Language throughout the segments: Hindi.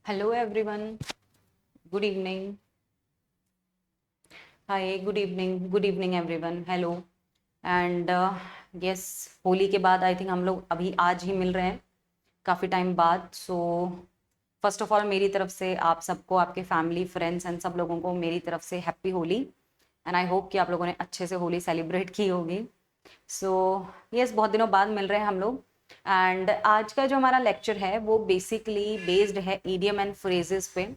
Hello everyone. Good evening. Hi, good evening everyone. Hello. And yes, Holi के बाद आई थिंक हम लोग अभी आज ही मिल रहे हैं काफ़ी टाइम बाद. सो फर्स्ट ऑफ ऑल मेरी तरफ से आप सबको, आपके फैमिली फ्रेंड्स एंड सब लोगों को मेरी तरफ से happy Holi. And I hope कि आप लोगों ने अच्छे से होली सेलिब्रेट की होगी. सो यस, बहुत दिनों बाद मिल रहे हैं हम लोग. एंड आज का जो हमारा लेक्चर है वो बेसिकली बेस्ड है ईडियम एंड फ्रेजेस पे.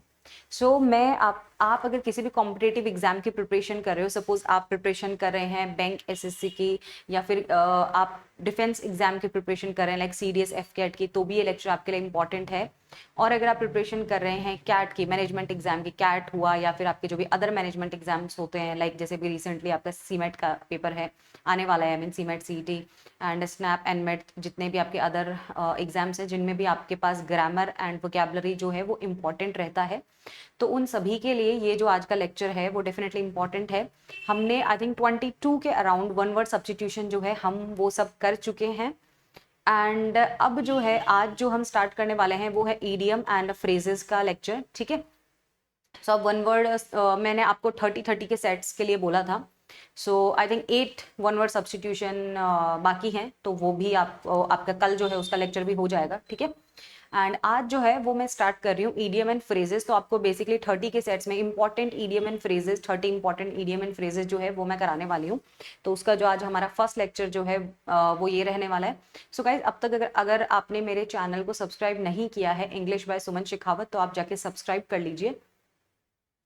मैं आप अगर किसी भी कॉम्पिटेटिव एग्जाम की प्रिपरेशन कर रहे हो, सपोज आप प्रिपरेशन कर रहे हैं बैंक एसएससी की, या फिर आप डिफेंस एग्जाम की प्रिपरेशन कर रहे हैं लाइक सीडीएस एफ कैट की, तो भी ये लेक्चर आपके लिए इंपॉर्टेंट है. और अगर आप प्रिपरेशन कर रहे हैं कैट की, मैनेजमेंट एग्जाम की, कैट हुआ या फिर आपके जो भी अदर मैनेजमेंट एग्जाम्स होते हैं, लाइक जैसे भी रिसेंटली आपका सीमेट का पेपर है आने वाला है, I mean CMAT CET and SNAP and MAT, जितने भी आपके अदर एग्जाम्स हैं जिनमें भी आपके पास ग्रामर एंड वोकैबुलरी जो है वो इम्पॉर्टेंट रहता है, तो उन सभी के लिए ये जो आज का लेक्चर है वो डेफिनेटली इंपॉर्टेंट है. हमने आई थिंक 22 के अराउंड वन वर्ड सब्सटीट्यूशन जो है हम वो सब कर चुके हैं. एंड अब जो है आज जो हम स्टार्ट करने वाले हैं वो है ईडियम एंड फ्रेजेस का लेक्चर. ठीक है. सो अब वन वर्ड मैंने आपको 30 के सेट्स के लिए बोला था. So I think 8 one word substitution बाकी हैं, तो वो भी आपका कल जो है उसका लेक्चर भी हो जाएगा. ठीक है. एंड आज जो है वो मैं स्टार्ट कर रही हूँ ईडियम एंड फ्रेजेस. तो आपको बेसिकली 30 के सेट्स में important idiom and phrases, 30 important idiom and phrases जो है वो मैं कराने वाली हूँ. तो उसका जो आज हमारा फर्स्ट लेक्चर जो है वो ये रहने वाला है. सो गाइज, अब तक अगर आपने मेरे चैनल को सब्सक्राइब नहीं किया है इंग्लिश बाय सुमन शेखावत, तो आप जाके सब्सक्राइब कर लीजिए.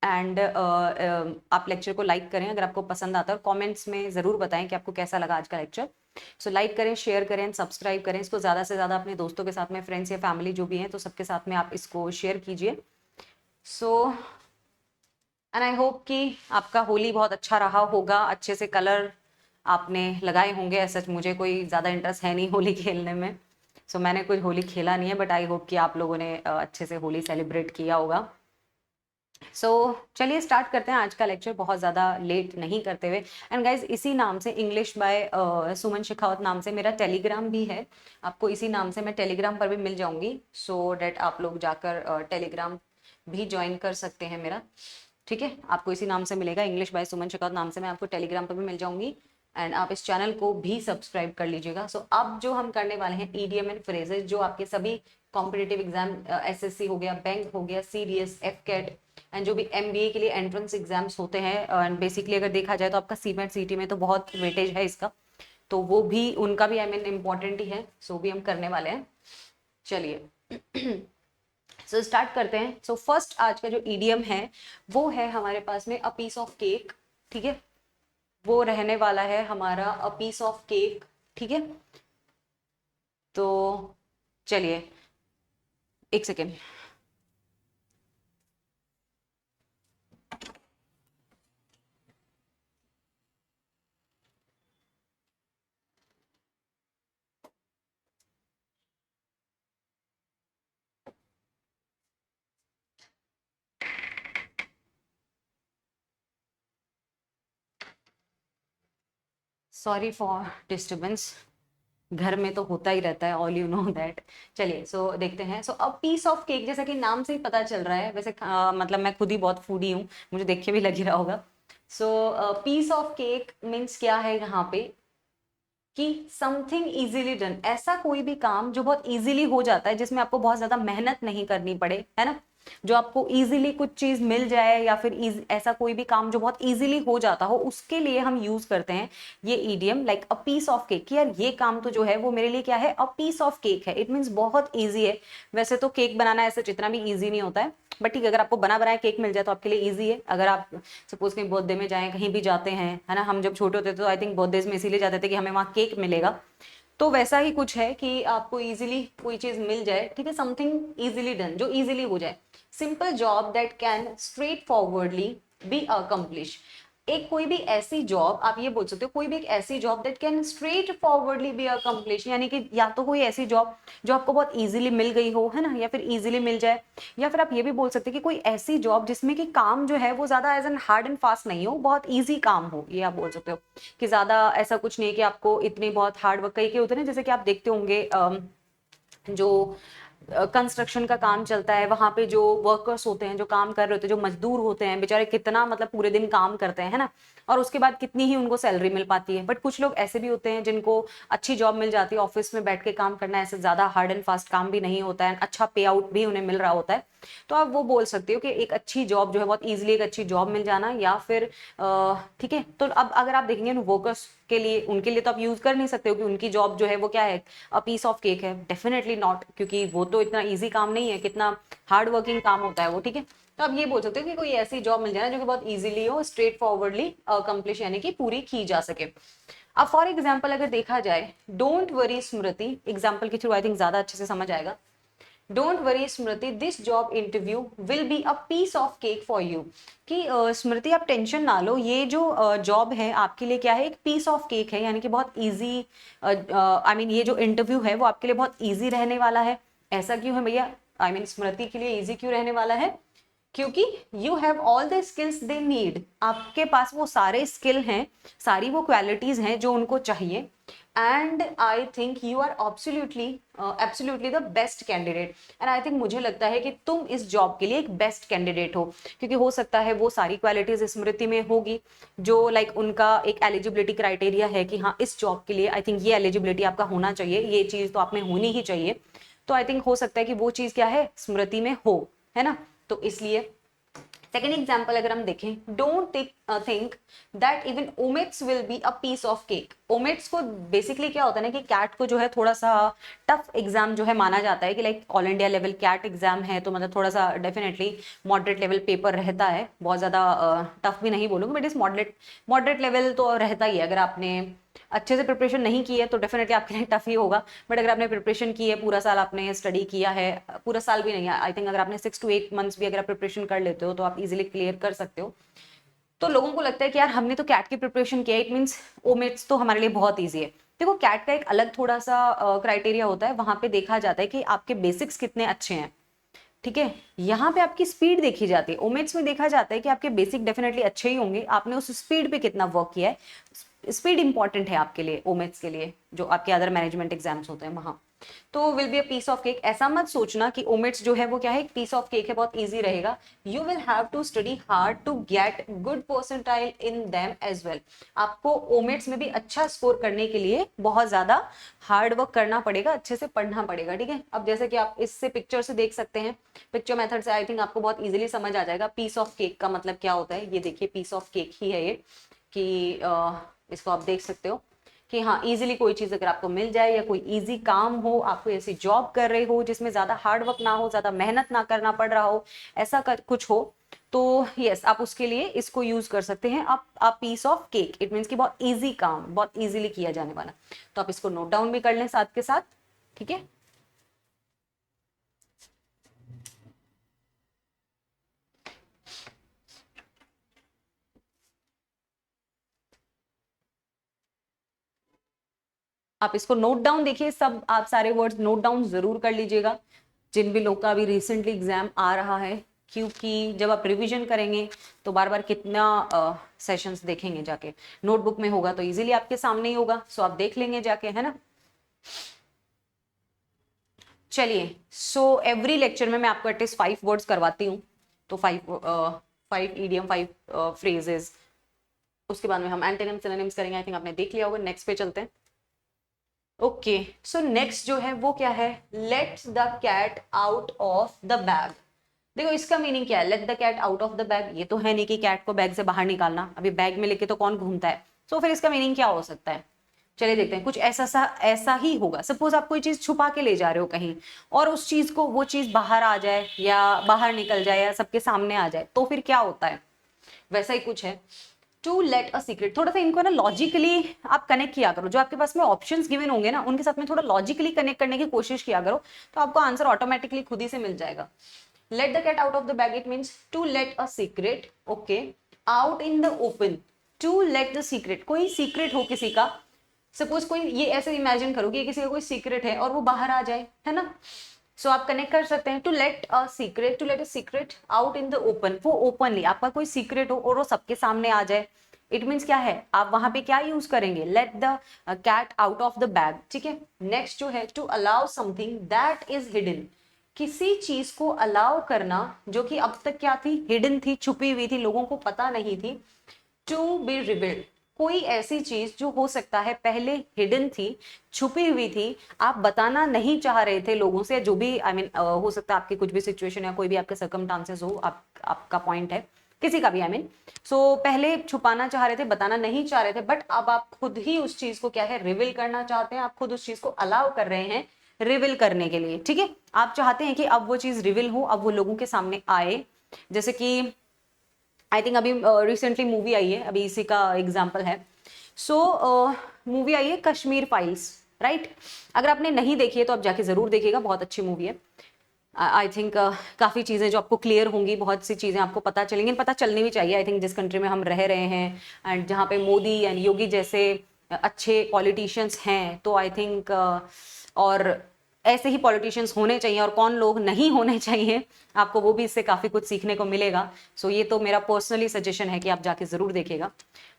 एंड आप लेक्चर को लाइक करें अगर आपको पसंद आता है, और कमेंट्स में ज़रूर बताएं कि आपको कैसा लगा आज का लेक्चर. सो लाइक करें, शेयर करें, सब्सक्राइब करें इसको ज़्यादा से ज़्यादा अपने दोस्तों के साथ में, फ्रेंड्स या फैमिली जो भी हैं तो सबके साथ में आप इसको शेयर कीजिए. सो एंड आई होप कि आपका होली बहुत अच्छा रहा होगा, अच्छे से कलर आपने लगाए होंगे. ऐसा मुझे कोई ज़्यादा इंटरेस्ट है नहीं होली खेलने में, सो मैंने कुछ होली खेला नहीं है, बट आई होप कि आप लोगों ने अच्छे से होली सेलिब्रेट किया होगा. चलिए स्टार्ट करते हैं आज का लेक्चर बहुत ज़्यादा लेट नहीं करते हुए. एंड गाइज, इसी नाम से इंग्लिश बाय सुमन शेखावत नाम से मेरा टेलीग्राम भी है. आपको इसी नाम से मैं टेलीग्राम पर भी मिल जाऊंगी, सो डैट आप लोग जाकर टेलीग्राम भी ज्वाइन कर सकते हैं मेरा. ठीक है. आपको इसी नाम से मिलेगा, इंग्लिश बाय सुमन शेखावत नाम से मैं आपको टेलीग्राम पर भी मिल जाऊंगी. एंड आप इस चैनल को भी सब्सक्राइब कर लीजिएगा. अब जो हम करने वाले हैं ईडीएम एंड फ्रेजेस, जो आपके सभी कॉम्पिटेटिव एग्जाम, एसएससी हो गया, बैंक हो गया, सीडीएस एफ कैट एंड जो भी एमबीए के लिए एंट्रेंस एग्जाम्स होते हैं, एंड बेसिकली अगर देखा जाए तो आपका सीमेट सीटी में तो बहुत वेटेज है इसका, तो वो भी उनका भी आई मीन इम्पोर्टेंट ही है. भी हम करने वाले हैं. चलिए स्टार्ट करते हैं. फर्स्ट आज का जो ईडियम है वो है हमारे पास में अ पीस ऑफ केक. ठीक है. वो रहने वाला है हमारा अ पीस ऑफ केक. ठीक है. तो चलिए एक सेकेंड. सॉरी फॉर डिस्टर्बेंस, घर में तो होता ही रहता है, ऑल यू नो दैट. चलिए देखते हैं. अ पीस ऑफ केक, जैसा कि नाम से ही पता चल रहा है, वैसे मतलब मैं खुद ही बहुत फूडी हूँ, मुझे देख के भी लग ही रहा होगा. पीस ऑफ केक मीन्स क्या है यहाँ पे कि समथिंग इजीली डन, ऐसा कोई भी काम जो बहुत इजीली हो जाता है, जिसमें आपको बहुत ज्यादा मेहनत नहीं करनी पड़े, है ना. जो आपको इजीली कुछ चीज मिल जाए, या फिर ऐसा कोई भी काम जो बहुत इजीली हो जाता हो, उसके लिए हम यूज करते हैं ये idiom, like a piece of cake. कि यार ये काम तो जो है वो मेरे लिए क्या है, अ पीस ऑफ केक है. इट मीन्स बहुत ईजी है. वैसे तो केक बनाना ऐसे जितना भी ईजी नहीं होता है, बट ठीक है, अगर आपको बना बनाया केक मिल जाए तो आपके लिए ईजी है. अगर आप सपोज कहीं बर्थडे में जाएं, कहीं भी जाते हैं, है ना. हम जब छोटे होते थे तो आई थिंक बर्थडेज में इसीलिए जाते थे कि हमें वहाँ केक मिलेगा. तो वैसा ही कुछ है कि आपको इजीली कोई चीज मिल जाए. ठीक है. समथिंग इजीली डन, जो इजीली हो जाए. Simple job that can straightforwardly be accomplish. एक कोई भी ऐसी जॉब, आप ये बोल सकते हो, कोई भी एक ऐसी job that can straightforwardly be accomplish, यानी कि या तो कोई ऐसी जॉब जो आपको बहुत इजीली मिल गई हो, है ना, या फिर इजीली मिल जाए. या फिर आप ये भी बोल सकते हैं कि कोई ऐसी जॉब जिसमें कि काम जो है वो ज्यादा as an hard and fast नहीं हो, बहुत ईजी काम हो. ये आप बोल सकते हो कि ज्यादा ऐसा कुछ नहीं है कि आपको इतनी बहुत हार्ड वर्क कई के होते हैं, जैसे कि आप देखते होंगे जो कंस्ट्रक्शन का काम चलता है, वहां पे जो वर्कर्स होते हैं, जो काम कर रहे होते हैं, जो मजदूर होते हैं बेचारे, कितना मतलब पूरे दिन काम करते हैं, है ना, और उसके बाद कितनी ही उनको सैलरी मिल पाती है। बट कुछ लोग ऐसे भी होते हैं जिनको अच्छी जॉब मिल जाती है, ऑफिस में बैठ के काम करना ऐसे ज्यादा हार्ड एंड फास्ट काम भी नहीं होता है, अच्छा पे आउट भी उन्हें मिल रहा होता है। तो आप वो बोल सकते हो कि एक अच्छी जॉब जो है, बहुत ईजिली एक अच्छी जॉब मिल जाना, या फिर ठीक है। तो अब अगर आप देखेंगे वर्कर्स के लिए, उनके लिए तो आप यूज कर नहीं सकते हो कि उनकी जॉब जो है वो क्या है, अ पीस ऑफ केक है, डेफिनेटली नॉट, क्योंकि वो तो इतना इजी काम नहीं है, कितना हार्ड वर्किंग काम होता है वो, ठीक है। तो आप ये बोल सकते हो कि कोई ऐसी जॉब मिल जाए जो कि बहुत इजीली हो, स्ट्रेट फॉरवर्डली कंप्लीट यानी कि पूरी की जा सके। अब फॉर एग्जाम्पल अगर देखा जाए, डोंट वरी स्मृति, एग्जाम्पल के थ्रू आई थिंक ज्यादा अच्छे से समझ आएगा। Don't worry Smriti, this job interview will be a piece of cake for you. कि स्मृति आप टेंशन ना लो, ये जो जॉब है आपके लिए क्या है, एक पीस ऑफ केक है, यानी कि बहुत इजी, आई मीन ये जो इंटरव्यू है वो आपके लिए बहुत इजी रहने वाला है। ऐसा क्यों है भैया, आई मीन स्मृति के लिए इजी क्यों रहने वाला है, क्योंकि you have all the skills they need, आपके पास वो सारे स्किल हैं, सारी वो क्वालिटीज हैं जो उनको चाहिए। And I think you are absolutely absolutely the best candidate. And I think मुझे लगता है कि तुम इस जॉब के लिए एक बेस्ट कैंडिडेट हो, क्योंकि हो सकता है वो सारी क्वालिटीज स्मृति में होगी जो लाइक उनका एक एलिजिबिलिटी क्राइटेरिया है कि हाँ इस जॉब के लिए आई थिंक ये एलिजिबिलिटी आपका होना चाहिए, ये चीज तो आप में होनी ही चाहिए। तो आई थिंक हो सकता है कि वो चीज क्या है, स्मृति में हो, है ना। तो इसलिए सेकेंड एग्जाम्पल अगर हम देखें, don't think that even omelettes will be a piece of cake. Omelettes को बेसिकली क्या होता है ना कि कैट को जो है थोड़ा सा टफ एग्जाम जो है माना जाता है, कि like all India level CAT exam है, तो मतलब थोड़ा सा डेफिनेटली मॉडरेट लेवल पेपर रहता है, बहुत ज्यादा टफ भी नहीं बोलूंगी, बट इस मॉडरेट मॉडरेट लेवल तो रहता ही है। अगर आपने अच्छे से प्रिपरेशन नहीं की है तो डेफिनेटली आपके लिए टफ ही होगा, बट अगर आपने प्रिपरेशन की है, पूरा साल आपने स्टडी किया है, पूरा साल भी नहीं है, आई थिंक अगर आपने 6 to 8 मंथ्स भी अगर आप प्रिपरेशन कर लेते हो तो आप इजीली क्लियर कर सकते हो। तो लोगों को लगता है कि यार हमने तो कैट की प्रिपरेशन किया, इट मीन्स ओमेट्स तो हमारे लिए बहुत ईजी है। देखो कैट का एक अलग थोड़ा सा क्राइटेरिया होता है, वहां पे देखा जाता है कि आपके बेसिक्स कितने अच्छे हैं, ठीक है। यहाँ पे आपकी स्पीड देखी जाती है, ओमेट्स में देखा जाता है कि आपके बेसिक डेफिनेटली अच्छे ही होंगे, आपने उस स्पीड पे कितना वर्क किया है। स्पीड इंपॉर्टेंट है आपके लिए, ओमेट्स के लिए, जो आपके अदर मैनेजमेंट एग्जाम्स होते हैं वहां। तो will be a piece of cake, ऐसा मत सोचना कि ओमेट्स जो है वो क्या है, पीस ऑफ केक है, बहुत इजी रहेगा। You will have to study hard to get good percentile in them as well. आपको ओमेट्स में भी अच्छा स्कोर करने के लिए बहुत ज्यादा हार्ड वर्क करना पड़ेगा, अच्छे से पढ़ना पड़ेगा, ठीक है। अब जैसे कि आप इससे पिक्चर से देख सकते हैं, पिक्चर मेथड से आई थिंक आपको बहुत इजीली समझ आ जाएगा पीस ऑफ केक का मतलब क्या होता है। ये देखिए पीस ऑफ केक ही है ये, कि इसको आप देख सकते हो कि हाँ इजीली कोई चीज अगर आपको मिल जाए, या कोई इजी काम हो, आप कोई ऐसी जॉब कर रहे हो जिसमें ज्यादा हार्ड वर्क ना हो, ज्यादा मेहनत ना करना पड़ रहा हो, ऐसा कुछ हो, तो यस आप उसके लिए इसको यूज कर सकते हैं। आप piece of cake, it means कि बहुत इजी काम, बहुत इजीली किया जाने वाला। तो आप इसको नोट डाउन भी कर लें साथ के साथ, ठीक है। आप इसको नोट डाउन देखिए, सब आप सारे वर्ड्स नोट डाउन जरूर कर लीजिएगा, जिन भी लोग का अभी रिसेंटली एग्जाम आ रहा है, क्योंकि जब आप रिवीजन करेंगे तो बार बार कितना सेशंस देखेंगे जाके, नोटबुक में होगा तो इजीली आपके सामने ही होगा, सो आप देख लेंगे जाके, है ना। चलिए, सो एवरी लेक्चर में मैं आपको एटलीस्ट 5 वर्ड्स करवाती हूँ, तो 5 इडियम, 5 फ्रेजेस, उसके बाद में हम एंटोनिम सिनोनिम्स करेंगे। आई थिंक आपने देख लिया होगा, नेक्स्ट पे चलते हैं। ओके, सो नेक्स्ट जो है वो क्या है, let's the cat out of the bag. देखो इसका मीनिंग क्या है, let the cat out of the bag, ये तो है नहीं कि कैट को बैग से बाहर निकालना, अभी बैग में लेके तो कौन घूमता है, तो फिर इसका मीनिंग क्या हो सकता है। चलिए देखते हैं, कुछ ऐसा ही होगा। सपोज आप कोई चीज छुपा के ले जा रहे हो कहीं, और उस चीज को, वो चीज बाहर आ जाए या बाहर निकल जाए या सबके सामने आ जाए, तो फिर क्या होता है, वैसा ही कुछ है। टू लेट अ सीक्रेट, थोड़ा सा इनको ना लॉजिकली आप कनेक्ट किया करो, जो आपके पास में ऑप्शंस गिवन होंगे ना उनके साथ में थोड़ा लॉजिकली कनेक्ट करने की कोशिश किया करो, तो आपको आंसर ऑटोमेटिकली खुद ही से मिल जाएगा। Let the cat out of the bag, it means to let a secret, okay, out in the open. To let the secret, कोई सीक्रेट हो किसी का, सपोज कोई, ये ऐसे इमेजिन करो कि किसी का कोई सीक्रेट है और वो बाहर आ जाए, है ना। सो आप कनेक्ट कर सकते हैं, to let a secret, to let a secret out in the open, वो ओपनली आपका कोई सीक्रेट हो और वो सबके सामने आ जाए, इट मीन्स क्या है, आप वहां पे क्या यूज करेंगे, let the cat out of the bag, ठीक है। नेक्स्ट जो है, to allow something that is hidden, किसी चीज को अलाउ करना जो कि अब तक क्या थी, हिडन थी, छुपी हुई थी, लोगों को पता नहीं थी, टू बी रिवील्ड। कोई ऐसी चीज जो हो सकता है पहले हिडन थी, छुपी हुई थी, आप बताना नहीं चाह रहे थे लोगों से, जो भी आई मीन हो सकता है आपकी कुछ भी सिचुएशन या कोई भी आपके सर्कमस्टांसेस हो, आपका पॉइंट है किसी का भी, आई मीन सो पहले छुपाना चाह रहे थे, बताना नहीं चाह रहे थे, बट अब आप खुद ही उस चीज को क्या है, रिवील करना चाहते हैं, आप खुद उस चीज को अलाउ कर रहे हैं रिवील करने के लिए। ठीक है, आप चाहते हैं कि अब वो चीज रिवील हो, अब वो लोगों के सामने आए। जैसे कि आई थिंक अभी रिसेंटली मूवी आई है, अभी इसी का एग्जाम्पल है। सो मूवी आई है कश्मीर फाइल्स, राइट? अगर आपने नहीं देखी है तो आप जाके जरूर देखिएगा, बहुत अच्छी मूवी है। आई थिंक काफ़ी चीज़ें जो आपको क्लियर होंगी, बहुत सी चीज़ें आपको पता चलेंगी, पता चलनी भी चाहिए। आई थिंक जिस कंट्री में हम रह रहे हैं एंड जहाँ पे मोदी एंड योगी जैसे अच्छे पॉलिटिशियंस हैं, तो आई थिंक और ऐसे ही पॉलिटिशियंस होने चाहिए, और कौन लोग नहीं होने चाहिए, आपको वो भी इससे काफ़ी कुछ सीखने को मिलेगा। सो ये तो मेरा पर्सनली सजेशन है कि आप जाके ज़रूर देखिएगा।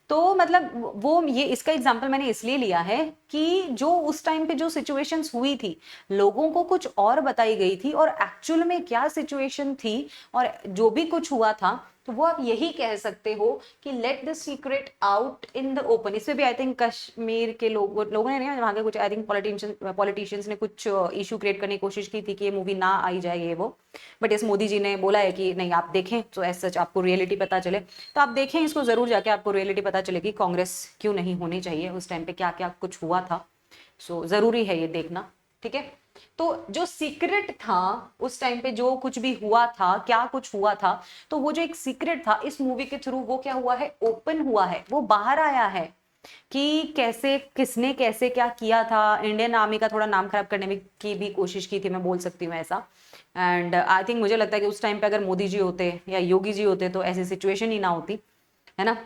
तो मतलब वो ये इसका एग्जाम्पल मैंने इसलिए लिया है कि जो उस टाइम पे जो सिचुएशंस हुई थी, लोगों को कुछ और बताई गई थी, और एक्चुअल में क्या सिचुएशन थी और जो भी कुछ हुआ था, तो वो आप यही कह सकते हो कि let the secret out in the open. इसमें भी आई थिंक कश्मीर के लोगों ने नहीं, वहाँ के कुछ आई थिंक पॉलिटिशियंस ने कुछ इशू क्रिएट करने की कोशिश की थी कि ये मूवी ना आई जाए ये वो, बट इस मोदी जी ने बोला है कि नहीं, आप देखें तो एज सच आपको रियलिटी पता चले। तो आप देखें इसको जरूर जाके, आपको रियलिटी पता चलेगी कांग्रेस क्यों नहीं होनी चाहिए, उस टाइम पे क्या क्या कुछ हुआ था। सो जरूरी है ये देखना। ठीक है, तो जो सीक्रेट था उस टाइम पे, जो कुछ भी हुआ था, क्या कुछ हुआ था, तो वो जो एक सीक्रेट था इस मूवी के थ्रू वो क्या हुआ है, ओपन हुआ है, वो बाहर आया है कि कैसे किसने कैसे क्या किया था। इंडियन आर्मी का थोड़ा नाम खराब करने की भी कोशिश की थी, मैं बोल सकती हूँ ऐसा। एंड आई थिंक मुझे लगता है कि उस टाइम पे अगर मोदी जी होते या योगी जी होते तो ऐसी सिचुएशन ही ना होती, है ना?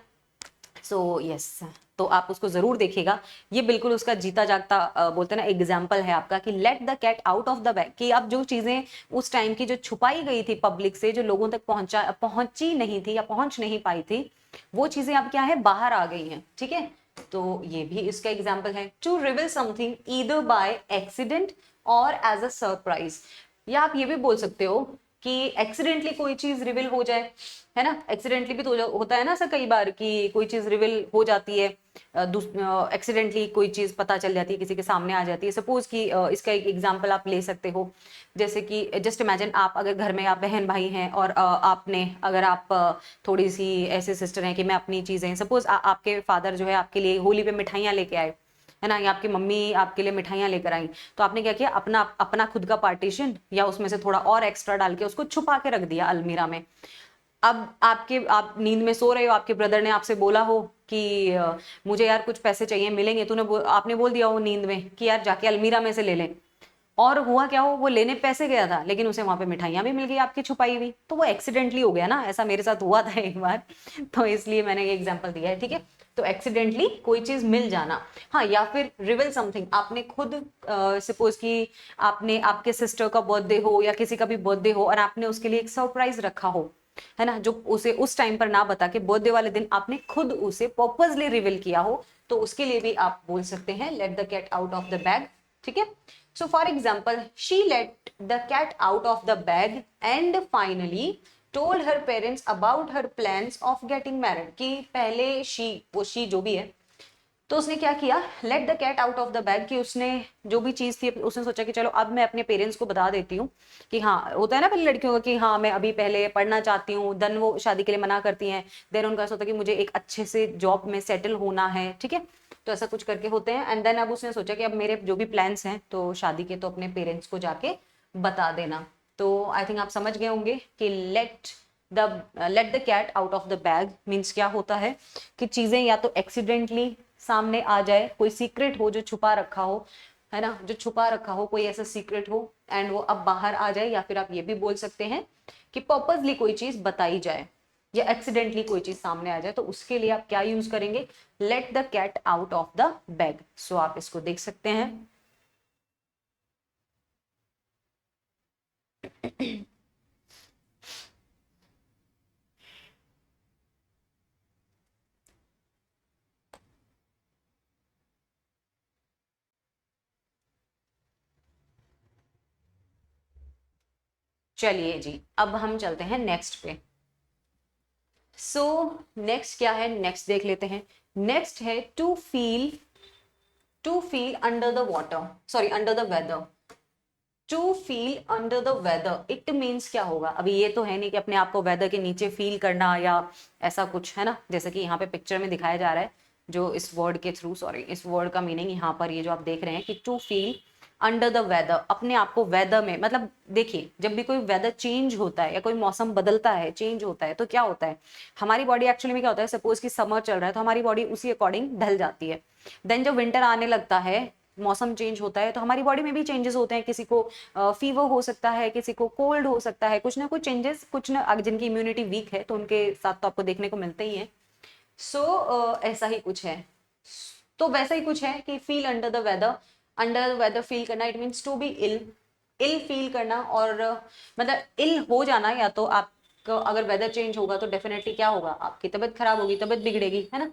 सो यस, तो आप उसको जरूर देखिएगा। ये बिल्कुल उसका जीता जागता बोलते हैं ना एग्जाम्पल है आपका कि let the cat out of the bag, कि अब जो चीजें उस टाइम की जो छुपाई गई थी पब्लिक से, जो लोगों तक पहुंची नहीं थी या पहुंच नहीं पाई थी, वो चीजें अब क्या है, बाहर आ गई हैं। ठीक है, तो ये भी इसका एग्जाम्पल है। To reveal something either by accident or as a surprise, या आप ये भी बोल सकते हो कि एक्सीडेंटली कोई चीज रिवील हो जाए, है ना? एक्सीडेंटली भी तो होता है ना ऐसा कई बार कि कोई चीज रिवील हो जाती है, एक्सीडेंटली कोई चीज पता चल जाती है, किसी के सामने आ जाती है। सपोज कि इसका एक एग्जांपल आप ले सकते हो, जैसे कि जस्ट इमेजिन आप अगर घर में आप बहन भाई हैं और आपने अगर आप थोड़ी सी ऐसे सिस्टर हैं कि मैं अपनी चीजें, सपोज आपके फादर जो है आपके लिए होली पे मिठाइयाँ लेके आए, है ना, या आपकी मम्मी आपके लिए मिठाइयाँ लेकर आई, तो आपने क्या किया, अपना अपना खुद का पार्टीशन या उसमें से थोड़ा और एक्स्ट्रा डाल के उसको छुपा के रख दिया अलमीरा में। अब आप नींद में सो रहे हो, आपके ब्रदर ने आपसे बोला हो कि मुझे यार कुछ पैसे चाहिए, मिलेंगे, आपने बोल दिया हो नींद में कि यार जाके अलमीरा में से ले ले, और हुआ क्या हो, वो लेने पैसे गया था लेकिन उसे वहां पे मिठाइयाँ भी मिल गई आपकी छुपाई हुई, तो वो एक्सीडेंटली हो गया ना, ऐसा मेरे साथ हुआ था एक बार। तो इसलिए मैंने ये एग्जांपल दिया है। ठीक है, तो एक्सीडेंटली कोई चीज मिल जाना। हाँ, या फिर रिवील समथिंग, आपने खुद सपोज कि आपने आपके सिस्टर का बर्थडे हो या किसी का भी बर्थडे हो और आपने उसके लिए एक सरप्राइज रखा हो, है ना, जो उसे उस टाइम पर ना बता के बर्थडे वाले दिन आपने खुद उसे पर्पसली रिवील किया हो, तो उसके लिए भी आप बोल सकते हैं let the cat out of the bag. ठीक है, so for example, she let the cat out of the bag and finally told her parents about her plans of getting married, कि पहले वो she जो भी है, तो उसने क्या किया, let the cat out of the bag, कि उसने जो भी चीज थी उसने सोचा कि चलो अब मैं अपने पेरेंट्स को बता देती हूँ कि हाँ, होता है ना पहले लड़कियों का कि हाँ मैं अभी पहले पढ़ना चाहती हूँ, देन वो शादी के लिए मना करती हैं, देन उनका ऐसा होता है कि मुझे एक अच्छे से जॉब में सेटल होना है। ठीक है, तो ऐसा कुछ करके होते हैं, एंड देन अब उसने सोचा कि अब मेरे जो भी प्लान्स हैं तो शादी के, तो अपने पेरेंट्स को जाके बता देना। तो आई थिंक आप समझ गए होंगे कि let the cat out of the bag means क्या होता है कि चीजें या तो एक्सीडेंटली सामने आ जाए, कोई सीक्रेट हो जो छुपा रखा हो, है ना, जो छुपा रखा हो कोई ऐसा सीक्रेट हो एंड वो अब बाहर आ जाए, या फिर आप ये भी बोल सकते हैं कि पर्पसली कोई चीज बताई जाए या एक्सीडेंटली कोई चीज सामने आ जाए, तो उसके लिए आप क्या यूज करेंगे, let the cat out of the bag. So आप इसको देख सकते हैं। चलिए जी, अब हम चलते हैं नेक्स्ट पे। सो नेक्स्ट क्या है, नेक्स्ट देख लेते हैं। नेक्स्ट है to feel under the water, sorry under the weather. To feel under the weather it means क्या होगा? अभी ये तो है नहीं कि अपने आप को वेदर के नीचे फील करना या ऐसा कुछ, है ना, जैसे कि यहाँ पे पिक्चर में दिखाया जा रहा है, जो इस वर्ड के थ्रू, सॉरी इस वर्ड का मीनिंग यहाँ पर ये जो आप देख रहे हैं कि to feel under the weather, अपने आप को वेदर में, मतलब देखिए जब भी कोई वेदर चेंज होता है या कोई मौसम बदलता है, चेंज होता है, तो क्या होता है, हमारी बॉडी एक्चुअली में क्या होता है, सपोज कि समर चल रहा है तो हमारी बॉडी उसी अकॉर्डिंग ढल जाती है। देन जब विंटर आने लगता है, मौसम चेंज होता है, तो हमारी बॉडी में भी चेंजेस होते हैं। किसी को फीवर हो सकता है, किसी को कोल्ड हो सकता है, कुछ ना कुछ चेंजेस, कुछ ना, जिनकी इम्यूनिटी वीक है तो उनके साथ तो आपको देखने को मिलते ही है। सो ऐसा ही कुछ है, तो वैसा ही कुछ है कि feel under the weather, under the weather feel करना, it means to be ill, ill feel करना, और मतलब इल हो जाना। या तो आपको अगर वेदर चेंज होगा तो डेफिनेटली क्या होगा, आपकी तबीयत खराब होगी, तबीयत बिगड़ेगी, है ना।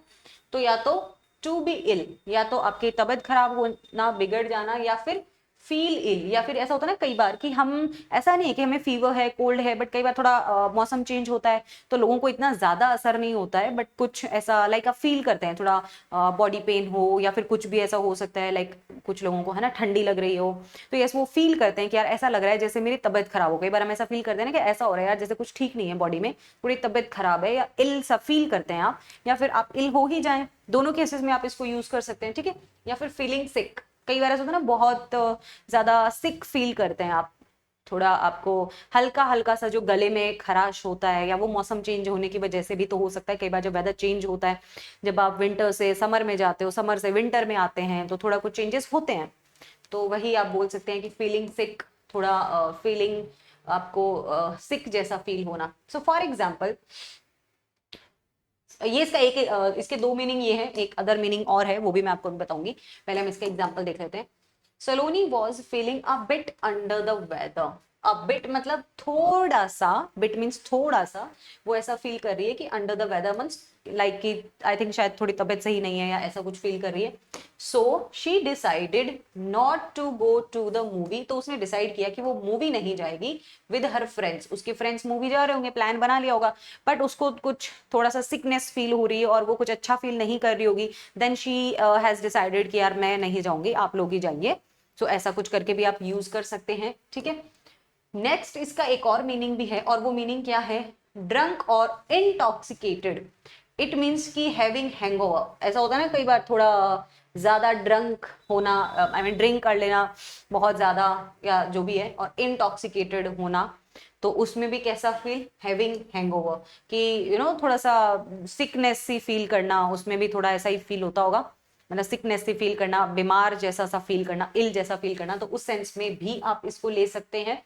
तो या तो टू बी इल, या तो आपकी तबीयत खराब होना, बिगड़ जाना, या फिर फील इल, या फिर ऐसा होता है ना कई बार कि हम, ऐसा नहीं है कि हमें फीवर है, कोल्ड है, बट कई बार थोड़ा मौसम चेंज होता है तो लोगों को इतना ज्यादा असर नहीं होता है, बट कुछ ऐसा लाइक आप फील करते हैं, थोड़ा बॉडी पेन हो या फिर कुछ भी ऐसा हो सकता है, लाइक कुछ लोगों को है ना ठंडी लग रही हो, तो यस वो फील करते हैं कि यार ऐसा लग रहा है जैसे मेरी तबीयत खराब हो गई। बार हम ऐसा फील करते हैं ना कि ऐसा हो रहा है यार जैसे कुछ ठीक नहीं है बॉडी में, थोड़ी तबीयत खराब है, या इल सा फील करते हैं आप, या फिर आप इल हो ही जाएं, दोनों केसेस में आप इसको यूज कर सकते हैं, ठीक है। या फिर फीलिंग सिक, कई बार ऐसा होता है ना बहुत ज्यादा सिक फील करते हैं आप, थोड़ा आपको हल्का हल्का सा जो गले में खराश होता है, या वो मौसम चेंज होने की वजह से भी तो हो सकता है। कई बार जब वेदर चेंज होता है, जब आप विंटर से समर में जाते हो, समर से विंटर में आते हैं, तो थोड़ा कुछ चेंजेस होते हैं, तो वही आप बोल सकते हैं कि फीलिंग सिक, थोड़ा फीलिंग आपको सिक जैसा फील होना। सो फॉर एग्जाम्पल, ये इसका इसके दो मीनिंग ये है, एक अदर मीनिंग और है, वो भी मैं आपको बताऊंगी। पहले हम इसका एग्जांपल देख लेते हैं। Saloni was feeling a bit under the weather. A bit मतलब थोड़ा सा, बिट मीन्स थोड़ा सा, वो ऐसा फील कर रही है कि under the weather means like कि आई थिंक शायद थोड़ी तबीयत सही नहीं है या ऐसा कुछ फील कर रही है। So she decided not to go to the movie, तो उसने डिसाइड किया कि वो मूवी नहीं जाएगी विद हर फ्रेंड्स, उसके फ्रेंड्स मूवी जा रहे होंगे, प्लान बना लिया होगा, बट उसको कुछ थोड़ा सा सिकनेस फील हो रही है और वो कुछ अच्छा फील नहीं कर रही होगी। देन शी हैज डिसाइडेड कि यार मैं नहीं जाऊंगी, आप लोग ही जाइए। सो ऐसा कुछ करके भी आप यूज कर सकते हैं, ठीक है। नेक्स्ट इसका एक और मीनिंग भी है, और वो मीनिंग क्या है, ड्रंक और इंटॉक्सिकेटेड। इट मीन्स की हैविंग हैंगओवर, ऐसा होता है ना कई बार थोड़ा ज्यादा ड्रंक होना, आई मीन ड्रिंक कर लेना बहुत ज्यादा, या जो भी है, और इंटॉक्सिकेटेड होना, तो उसमें भी कैसा फील, हैविंग हैंगओवर, कि थोड़ा सा सिकनेस सी फील करना, उसमें भी थोड़ा ऐसा ही फील होता होगा, मतलब सिकनेस सी फील करना, बीमार जैसा सा फील करना, इल जैसा फील करना, तो उस सेंस में भी आप इसको ले सकते हैं।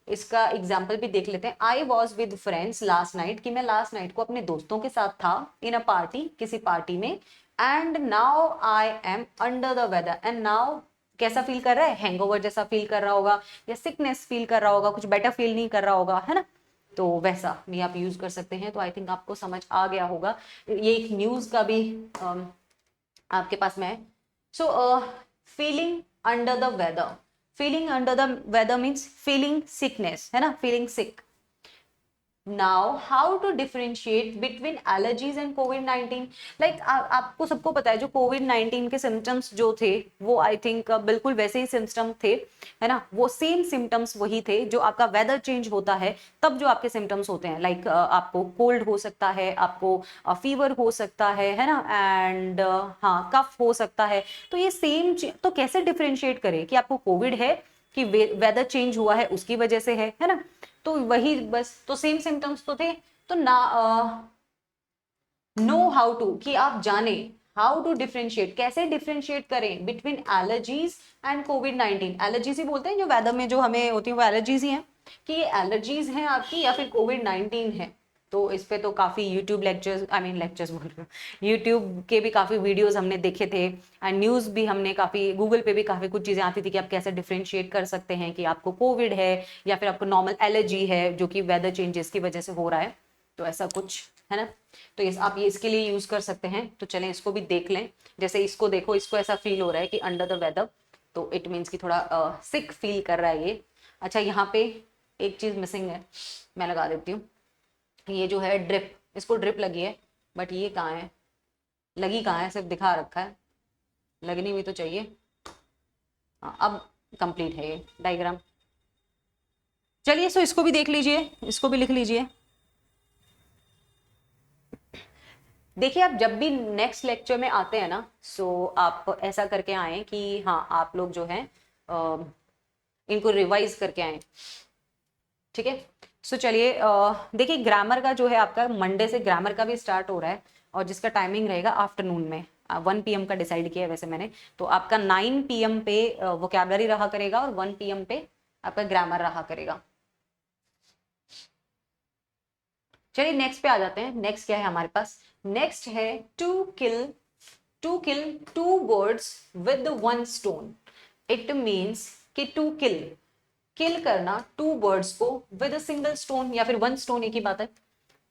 इसका एग्जाम्पल भी देख लेते हैं। I was with friends last night, कि मैं लास्ट नाइट को अपने दोस्तों के साथ था, इन अ पार्टी, किसी पार्टी में, and now I am under the weather, and now कैसा फील कर रहा है, हैंगओवर जैसा फील कर रहा होगा, या सिकनेस फील कर रहा होगा, कुछ बेटर फील नहीं कर रहा होगा, है ना। तो वैसा भी आप यूज कर सकते हैं। तो आई थिंक आपको समझ आ गया होगा। ये एक न्यूज का भी आपके पास में है। So feeling under the weather, feeling under the weather means feeling sickness, है ना, feeling sick. Now how to differentiate between allergies and कोविड-19। लाइक आपको सबको पता है जो कोविड-19 के सिम्टम्स जो थे, वो आई थिंक बिल्कुल वैसे ही सिम्टम थे, है ना, वो सेम सिम्टम्स वही थे जो आपका वेदर चेंज होता है तब जो आपके सिम्टम्स होते हैं। लाइक आपको कोल्ड हो सकता है, आपको फीवर हो सकता है ना, एंड हाँ कफ हो सकता है। तो ये सेम, तो कैसे डिफरेंशिएट करें कि आपको कोविड है कि वेदर चेंज हुआ है उसकी वजह से है ना। तो वही बस, तो सेम सिम्टम्स तो थे, तो ना नो हाउ टू, कि आप जाने, हाउ टू डिफरेंशिएट, कैसे डिफरेंशिएट करें बिटवीन एलर्जीज एंड कोविड-19। एलर्जीज ही बोलते हैं जो वेदर में जो हमें होती है, वो एलर्जीज ही हैं, कि ये एलर्जीज हैं आपकी या फिर कोविड-19 है। तो इस पे तो काफी YouTube lectures, I mean lectures बोल रही हूँ, यूट्यूब के भी काफी वीडियोस हमने देखे थे, एंड न्यूज भी हमने काफी, गूगल पे भी काफी कुछ चीजें आती थी कि आप कैसे डिफरेंशिएट कर सकते हैं कि आपको कोविड है या फिर आपको नॉर्मल एलर्जी है जो कि वेदर चेंजेस की वजह से हो रहा है। तो ऐसा कुछ है ना। तो ये आप ये इसके लिए यूज कर सकते हैं। तो चलें इसको भी देख लें। जैसे इसको देखो, इसको ऐसा फील हो रहा है कि अंडर द वेदर, तो इट मीन्स कि थोड़ा सिक फील कर रहा है ये। अच्छा, यहाँ पे एक चीज मिसिंग है, मैं लगा देती हूँ। ये जो है ड्रिप, इसको ड्रिप लगी है, बट ये कहाँ है, लगी कहाँ है, सिर्फ दिखा रखा है, लगनी भी तो चाहिए। हाँ, अब कंप्लीट है ये डायग्राम। चलिए सो इसको भी देख लीजिए, इसको भी लिख लीजिए। देखिए आप जब भी नेक्स्ट लेक्चर में आते हैं ना, सो आप ऐसा करके आए कि हाँ आप लोग जो है इनको रिवाइज करके आए, ठीक है। सो चलिए देखिए ग्रामर का जो है आपका मंडे से ग्रामर का भी स्टार्ट हो रहा है, और जिसका टाइमिंग रहेगा आफ्टरनून में 1 PM का डिसाइड किया है वैसे मैंने। तो आपका 9 PM पे वोकैबुलरी रहा करेगा और 1 PM पे आपका ग्रामर रहा करेगा। चलिए नेक्स्ट पे आ जाते हैं। नेक्स्ट क्या है हमारे पास, नेक्स्ट है to kill two birds with one stone. It means कि टू किल करना टू बर्ड्स को विद अ सिंगल स्टोन, या फिर वन स्टोन, एक ही बात है।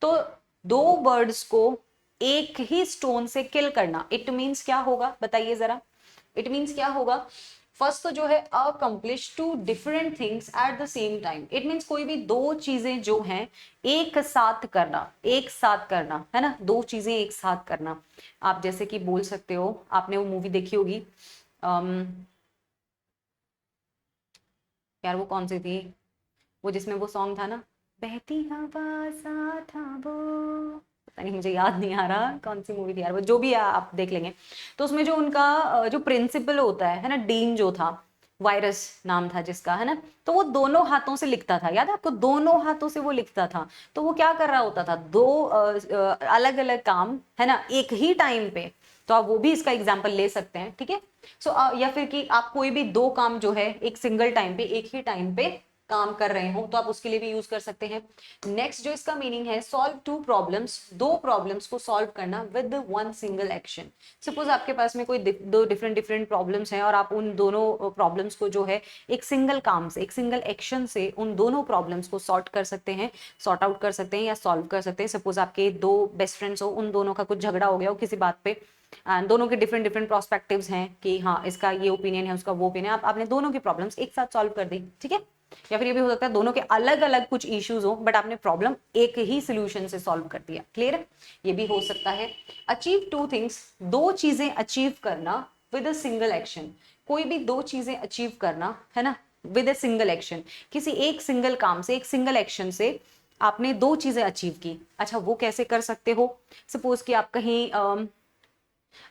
तो दो बर्ड्स को एक ही स्टोन से किल करना, इट मीन्स क्या होगा बताइए जरा, इट मीन्स क्या होगा। फर्स्ट तो जो है accomplish two different things at the same time. It means कोई भी दो चीजें जो हैं एक साथ करना, एक साथ करना है ना, दो चीजें एक साथ करना। आप जैसे कि बोल सकते हो, आपने वो मूवी देखी होगी, यार वो कौन सी थी, वो जिसमें वो सॉन्ग था ना, बहती हवा सा था वो, पता नहीं मुझे याद नहीं आ रहा कौन सी मूवी थी यार वो, जो भी है आप देख लेंगे। तो उसमें जो उनका जो प्रिंसिपल होता है ना, डीन जो था, वायरस नाम था जिसका, है ना, तो वो दोनों हाथों से लिखता था, याद है आपको, दोनों हाथों से वो लिखता था। तो वो क्या कर रहा होता था, दो अलग अलग काम है ना एक ही टाइम पे। तो आप वो भी इसका एग्जाम्पल ले सकते हैं, ठीक है। सो या फिर कि आप कोई भी दो काम जो है एक सिंगल टाइम पे, एक ही टाइम पे काम कर रहे हो, तो आप उसके लिए भी यूज कर सकते हैं। नेक्स्ट जो इसका मीनिंग है, सॉल्व टू प्रॉब्लम्स, दो प्रॉब्लम्स को सॉल्व करना with one single action. Suppose आपके पास में कोई दो डिफरेंट प्रॉब्लम्स हैं, और आप उन दोनों प्रॉब्लम्स को जो है एक सिंगल काम से, एक सिंगल एक्शन से उन दोनों प्रॉब्लम्स को सॉर्ट कर सकते हैं, सॉर्ट आउट कर सकते हैं या सॉल्व कर सकते हैं। सपोज आपके दो बेस्ट फ्रेंड्स हो, उन दोनों का कुछ झगड़ा हो गया हो किसी बात पे, दोनों के डिफरेंट प्रोस्पेक्टिव्स हैं कि हाँ इसका ये ओपिनियन है, उसका वो ओपिनियन, आपने दोनों की प्रॉब्लम्स एक साथ सॉल्व कर दी, ठीक है। या फिर ये भी हो सकता है दोनों के अलग अलग कुछ इश्यूज हो, बट आपने प्रॉब्लम एक ही सोल्यूशन से सॉल्व कर दिया, क्लियर है, ये भी हो सकता है। अचीव टू थिंग्स, दो चीजें अचीव करना विद अ सिंगल एक्शन, कोई भी दो चीजें अचीव करना है ना विद अ सिंगल एक्शन, किसी एक सिंगल काम से, एक सिंगल एक्शन से आपने दो चीजें अचीव की। अच्छा वो कैसे कर सकते हो, सपोज कि आप कहीं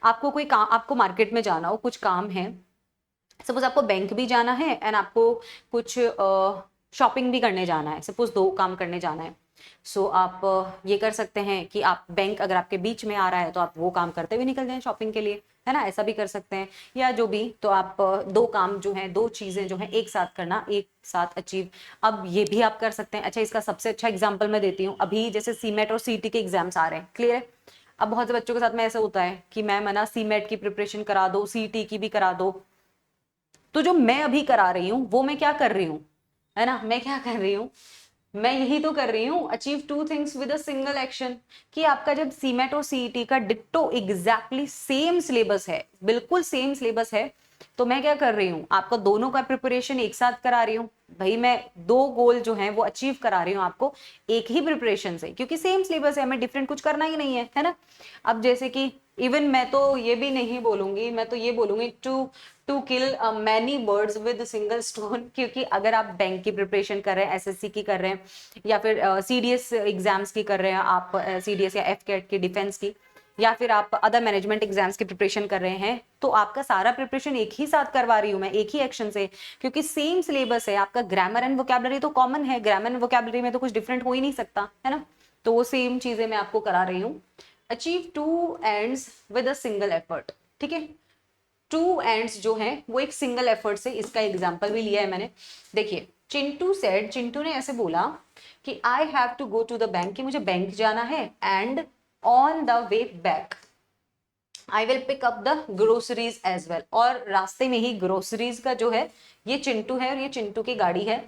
आपको कोई काम, आपको मार्केट में जाना हो, कुछ काम है, सपोज आपको बैंक भी जाना है एंड आपको कुछ शॉपिंग भी करने जाना है, सपोज दो काम करने जाना है। सो आप ये कर सकते हैं कि आप बैंक अगर आपके बीच में आ रहा है तो आप वो काम करते हुए निकल जाएं शॉपिंग के लिए, है ना, ऐसा भी कर सकते हैं। या जो भी, तो आप दो काम जो है, दो चीजें जो है एक साथ करना, एक साथ अचीव, अब ये भी आप कर सकते हैं। अच्छा इसका सबसे अच्छा एग्जाम्पल मैं देती हूँ, अभी जैसे सीमेट और सीटी के एग्जाम्स आ रहे हैं, क्लियर है। अब बहुत से बच्चों के साथ में ऐसा होता है कि मैम है ना सीमेट की प्रिपरेशन करा दो, सीटी की भी करा दो। तो जो मैं अभी करा रही हूँ वो मैं क्या कर रही हूँ, है ना, मैं क्या कर रही हूँ, मैं यही तो कर रही हूँ, achieve two things with a single action. कि आपका जब सीमेट और सीईटी का डिट्टो एग्जैक्टली सेम सिलेबस है, बिल्कुल सेम सिलेबस है, तो मैं क्या कर रही हूँ, आपका दोनों का प्रिपरेशन एक साथ करा रही हूँ। भाई मैं दो गोल जो है वो अचीव करा रही हूँ आपको एक ही प्रिपरेशन से, क्योंकि सेम सिलेबस है, हमें डिफरेंट कुछ करना ही नहीं है ना। अब जैसे कि इवन मैं तो ये भी नहीं बोलूंगी, मैं तो ये बोलूंगी to to kill many birds with single stone, क्योंकि अगर आप बैंक की प्रिपरेशन कर रहे हैं, एसएससी की कर रहे हैं, या फिर सीडीएस एग्जाम्स की कर रहे हैं आप, सीडीएस या एफकेट की, डिफेंस की, या फिर आप अदर मैनेजमेंट एग्जाम्स की प्रिपरेशन कर रहे हैं, तो आपका सारा प्रिपरेशन एक ही साथ करवा रही हूँ मैं, एक ही एक्शन से, क्योंकि सेम सिलेबस है। आपका ग्रामर एंड वोकैबुलरी तो कॉमन है, ग्रामर एंड वोकैबुलरी में तो कुछ डिफरेंट हो ही नहीं सकता, है ना। तो वो सेम चीजें मैं आपको करा रही हूँ। Achieve two ends with a single effort, ठीक है। टू एंड्स जो है वो एक सिंगल एफर्ट से, इसका एग्जाम्पल भी लिया है मैंने। देखिए चिंटू सेड, चिंटू ने ऐसे बोला कि I have to go to the bank, कि मुझे बैंक जाना है, and on the way back I will pick up the groceries as well, और रास्ते में ही ग्रोसरीज का जो है, ये चिंटू है और ये चिंटू की गाड़ी है,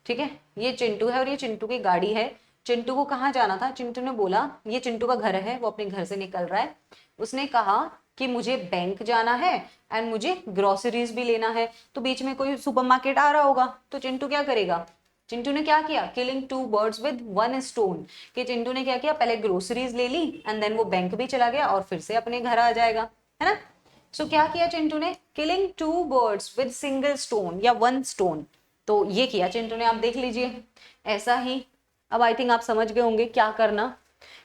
ठीक है, ये चिंटू है और ये चिंटू की गाड़ी है। चिंटू को कहाँ जाना था, चिंटू ने बोला, ये चिंटू का घर है, वो अपने घर से निकल रहा है, उसने कहा कि मुझे बैंक जाना है एंड मुझे ग्रोसरीज भी लेना है। तो बीच में कोई सुपरमार्केट आ रहा होगा, तो चिंटू क्या करेगा, चिंटू ने क्या किया, killing two birds with one stone, कि चिंटू ने क्या किया, पहले ग्रोसरीज ले ली एंड देन वो बैंक भी चला गया और फिर से अपने घर आ जाएगा, है ना। सो क्या किया चिंटू ने, killing two birds with single stone या वन स्टोन, तो ये किया चिंटू ने, आप देख लीजिए। ऐसा ही अब आई थिंक आप समझ गए होंगे क्या करना,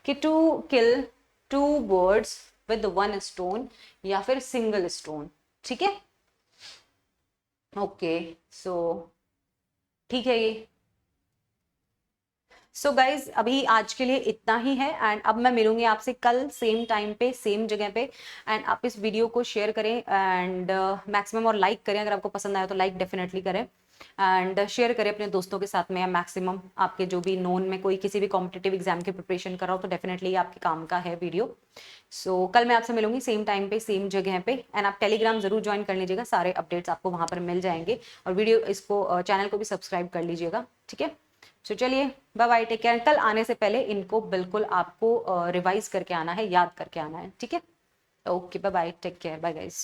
कि to kill two birds with one stone या फिर सिंगल स्टोन, ठीक है। ओके, सो ठीक है ये। सो गाइज अभी आज के लिए इतना ही है, एंड अब मैं मिलूंगी आपसे कल सेम टाइम पे सेम जगह पे। एंड आप इस वीडियो को शेयर करें एंड मैक्सिमम और लाइक करें, अगर आपको पसंद आया तो लाइक डेफिनेटली करें, एंड शेयर करें अपने दोस्तों के साथ में, या मैक्सिमम आपके जो भी नोन में कोई किसी भी कॉम्पिटेटिव एग्जाम की प्रिपरेशन कर रहा हो तो डेफिनेटली आपके काम का है वीडियो। सो कल मैं आपसे मिलूंगी सेम टाइम पे सेम जगह पे, एंड आप टेलीग्राम जरूर ज्वाइन कर लीजिएगा, सारे अपडेट्स आपको वहां पर मिल जाएंगे, और वीडियो इसको चैनल को भी सब्सक्राइब कर लीजिएगा, ठीक है। तो चलिए बाय बाय, टेक केयर। कल आने से पहले इनको बिल्कुल आपको रिवाइज करके आना है, याद करके आना है, ठीक है। Okay bye bye, take care, bye guys.